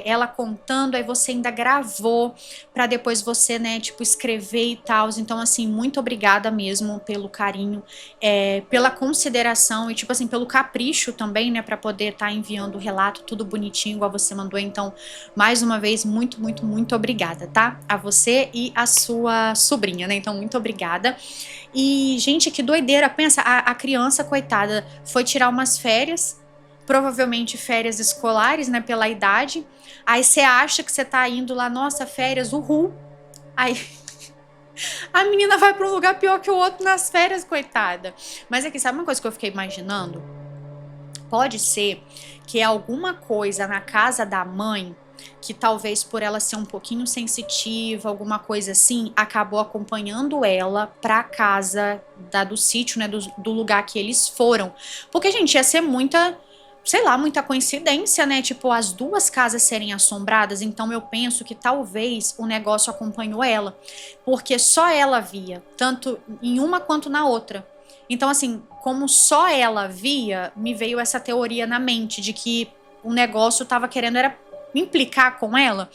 ela contando, aí você ainda gravou pra depois você, né, tipo, escrever e tal. Então, assim, muito obrigada mesmo pelo carinho, pela consideração e, tipo assim, pelo capricho também, né, pra poder estar enviando o relato tudo bonitinho, igual você mandou. Então, mais uma vez, muito, muito, muito obrigada, tá? A você e a sua sobrinha, né? Então, muito obrigada. E, gente, que doideira. Pensa, a criança, coitada, foi tirar umas férias, provavelmente férias escolares, né, pela idade. Aí você acha que você tá indo lá, nossa, férias, uhul. Aí a menina vai pra um lugar pior que o outro nas férias, coitada. Mas aqui, sabe uma coisa que eu fiquei imaginando? Pode ser que é alguma coisa na casa da mãe que talvez por ela ser um pouquinho sensitiva, alguma coisa assim, acabou acompanhando ela pra casa do sítio, né, do lugar que eles foram. Porque, gente, ia ser muita, sei lá, muita coincidência, né? Tipo, as duas casas serem assombradas, então eu penso que talvez o negócio acompanhou ela, porque só ela via, tanto em uma quanto na outra. Então, assim, como só ela via, me veio essa teoria na mente de que o negócio tava querendo era implicar com ela,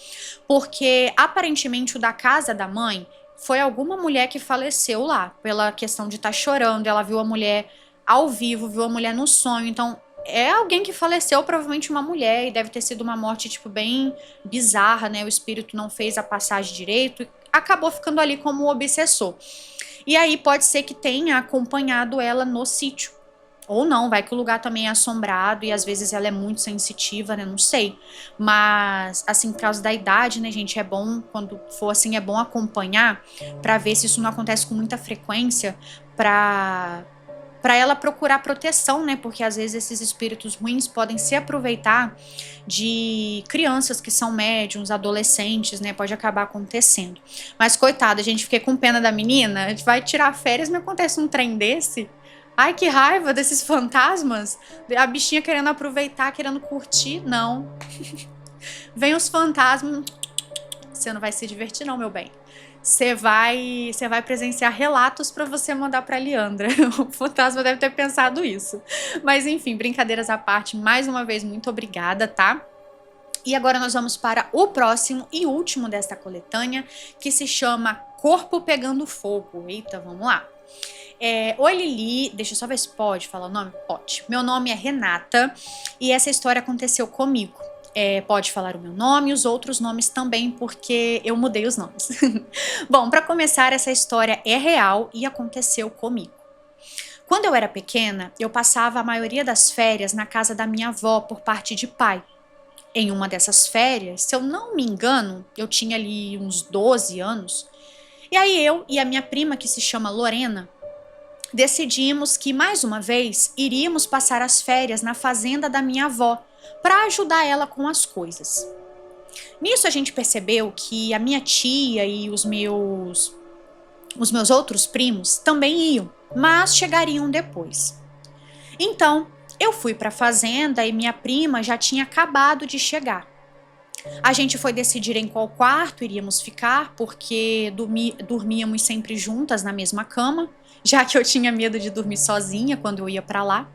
porque aparentemente o da casa da mãe foi alguma mulher que faleceu lá, pela questão de estar chorando, ela viu a mulher ao vivo, viu a mulher no sonho, então é alguém que faleceu, provavelmente uma mulher, e deve ter sido uma morte, tipo, bem bizarra, né? O espírito não fez a passagem direito e acabou ficando ali como obsessor. E aí pode ser que tenha acompanhado ela no sítio. Ou não, vai que o lugar também é assombrado e às vezes ela é muito sensitiva, né? Não sei. Mas, assim, por causa da idade, né, gente, é bom, quando for assim, é bom acompanhar pra ver se isso não acontece com muita frequência, pra ela procurar proteção, né? Porque às vezes esses espíritos ruins podem se aproveitar de crianças que são médiums, adolescentes, né? Pode acabar acontecendo. Mas coitada, a gente, fiquei com pena da menina. A gente vai tirar férias, me acontece um trem desse. Ai, que raiva desses fantasmas. A bichinha querendo aproveitar, querendo curtir. Não. Vem os fantasmas. Você não vai se divertir, não, meu bem. Você vai presenciar relatos para você mandar para Leandra. O fantasma deve ter pensado isso. Mas enfim, brincadeiras à parte, mais uma vez, muito obrigada, tá? E agora nós vamos para o próximo e último desta coletânea, que se chama Corpo Pegando Fogo. Eita, vamos lá. Oi, Lili, deixa eu só ver se pode falar o nome. Pode. Meu nome é Renata e essa história aconteceu comigo. pode falar o meu nome e os outros nomes também, porque eu mudei os nomes. Bom, para começar, essa história é real e aconteceu comigo. Quando eu era pequena, eu passava a maioria das férias na casa da minha avó por parte de pai. Em uma dessas férias, se eu não me engano, eu tinha ali uns 12 anos, e aí eu e a minha prima, que se chama Lorena, decidimos que, mais uma vez, iríamos passar as férias na fazenda da minha avó, para ajudar ela com as coisas. Nisso a gente percebeu que a minha tia e os meus outros primos também iam, mas chegariam depois. Então, eu fui para a fazenda e minha prima já tinha acabado de chegar. A gente foi decidir em qual quarto iríamos ficar, porque dormíamos sempre juntas na mesma cama, já que eu tinha medo de dormir sozinha quando eu ia para lá.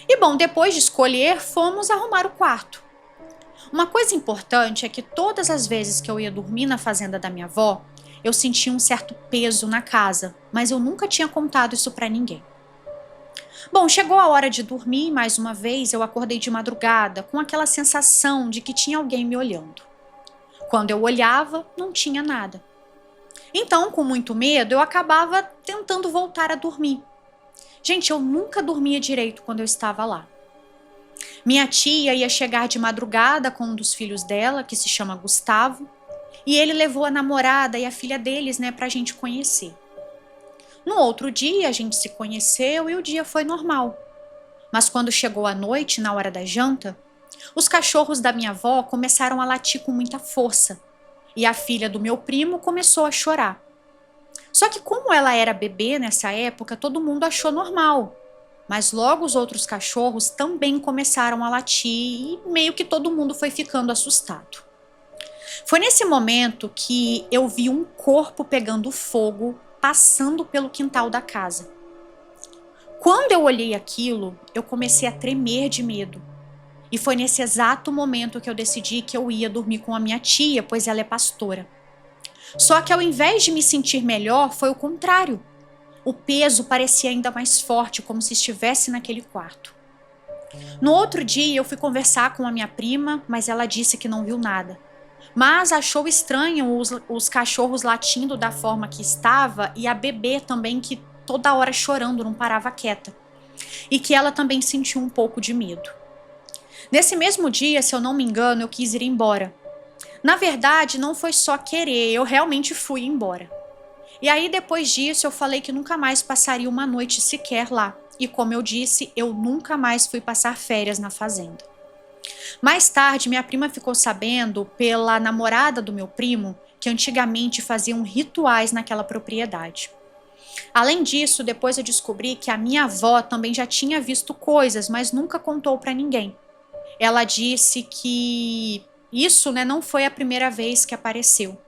E bom, depois de escolher, fomos arrumar o quarto. Uma coisa importante é que todas as vezes que eu ia dormir na fazenda da minha avó, eu sentia um certo peso na casa, mas eu nunca tinha contado isso para ninguém. Bom, chegou a hora de dormir e mais uma vez eu acordei de madrugada com aquela sensação de que tinha alguém me olhando. Quando eu olhava, não tinha nada. Então, com muito medo, eu acabava tentando voltar a dormir. Gente, eu nunca dormia direito quando eu estava lá. Minha tia ia chegar de madrugada com um dos filhos dela, que se chama Gustavo, e ele levou a namorada e a filha deles, né, pra gente conhecer. No outro dia, a gente se conheceu e o dia foi normal. Mas quando chegou a noite, na hora da janta, os cachorros da minha avó começaram a latir com muita força e a filha do meu primo começou a chorar. Só que como ela era bebê nessa época, todo mundo achou normal. Mas logo os outros cachorros também começaram a latir e meio que todo mundo foi ficando assustado. Foi nesse momento que eu vi um corpo pegando fogo passando pelo quintal da casa. Quando eu olhei aquilo, eu comecei a tremer de medo. E foi nesse exato momento que eu decidi que eu ia dormir com a minha tia, pois ela é pastora. Só que ao invés de me sentir melhor, foi o contrário. O peso parecia ainda mais forte, como se estivesse naquele quarto. No outro dia, eu fui conversar com a minha prima, mas ela disse que não viu nada. Mas achou estranho os cachorros latindo da forma que estava e a bebê também, que toda hora chorando, não parava quieta. E que ela também sentiu um pouco de medo. Nesse mesmo dia, se eu não me engano, eu quis ir embora. Na verdade, não foi só querer, eu realmente fui embora. E aí, depois disso, eu falei que nunca mais passaria uma noite sequer lá. E como eu disse, eu nunca mais fui passar férias na fazenda. Mais tarde, minha prima ficou sabendo, pela namorada do meu primo, que antigamente faziam rituais naquela propriedade. Além disso, depois eu descobri que a minha avó também já tinha visto coisas, mas nunca contou para ninguém. Ela disse que isso, né, não foi a primeira vez que apareceu.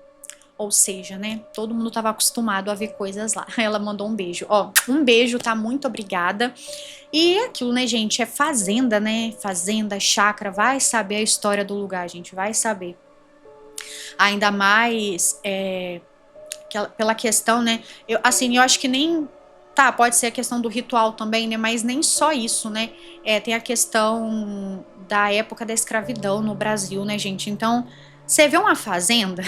Ou seja, né, todo mundo estava acostumado a ver coisas lá. Ela mandou um beijo. Ó, um beijo, tá? Muito obrigada. E aquilo, né, gente, é fazenda, né? Fazenda, chácara, vai saber a história do lugar, gente, vai saber. Ainda mais pela questão, né? Eu acho que nem... Tá, pode ser a questão do ritual também, né? Mas nem só isso, né? Tem a questão da época da escravidão no Brasil, né, gente? Então, você vê uma fazenda...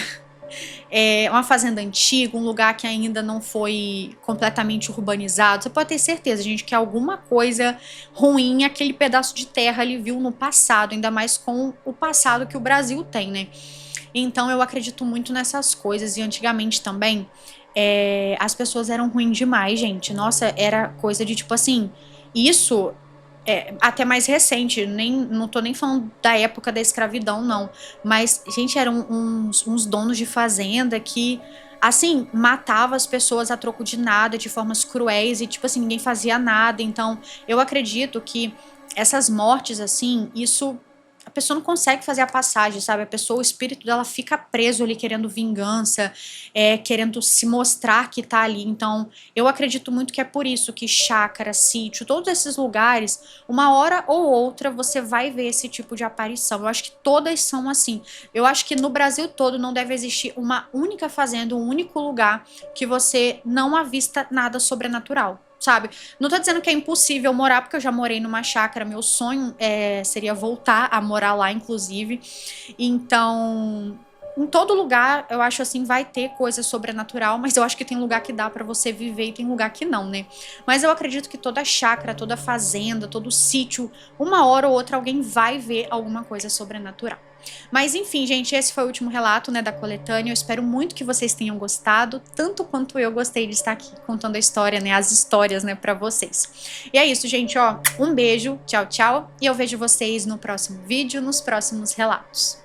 uma fazenda antiga, um lugar que ainda não foi completamente urbanizado, você pode ter certeza, gente, que alguma coisa ruim aquele pedaço de terra ali viu no passado, ainda mais com o passado que o Brasil tem, né? Então eu acredito muito nessas coisas, e antigamente também as pessoas eram ruins demais, gente. Nossa, era coisa de tipo assim, isso... até mais recente, não tô nem falando da época da escravidão, não. Mas, gente, eram uns donos de fazenda que, assim, matava as pessoas a troco de nada, de formas cruéis, e, tipo assim, ninguém fazia nada. Então, eu acredito que essas mortes, assim, isso... A pessoa não consegue fazer a passagem, sabe? A pessoa, o espírito dela fica preso ali querendo vingança, querendo se mostrar que tá ali. Então, eu acredito muito que é por isso que chácara, sítio, todos esses lugares, uma hora ou outra você vai ver esse tipo de aparição. Eu acho que todas são assim. Eu acho que no Brasil todo não deve existir uma única fazenda, um único lugar que você não avista nada sobrenatural. sabe? Não tô dizendo que é impossível morar, porque eu já morei numa chácara, meu sonho seria voltar a morar lá, inclusive. Então, em todo lugar, eu acho assim, vai ter coisa sobrenatural, mas eu acho que tem lugar que dá pra você viver e tem lugar que não, né? Mas eu acredito que toda chácara, toda fazenda, todo sítio, uma hora ou outra alguém vai ver alguma coisa sobrenatural. Mas enfim, gente, esse foi o último relato, né, da coletânea. Eu espero muito que vocês tenham gostado, tanto quanto eu gostei de estar aqui contando a história, né, as histórias, né, pra vocês. E é isso, gente, ó, um beijo, tchau, tchau, e eu vejo vocês no próximo vídeo, nos próximos relatos.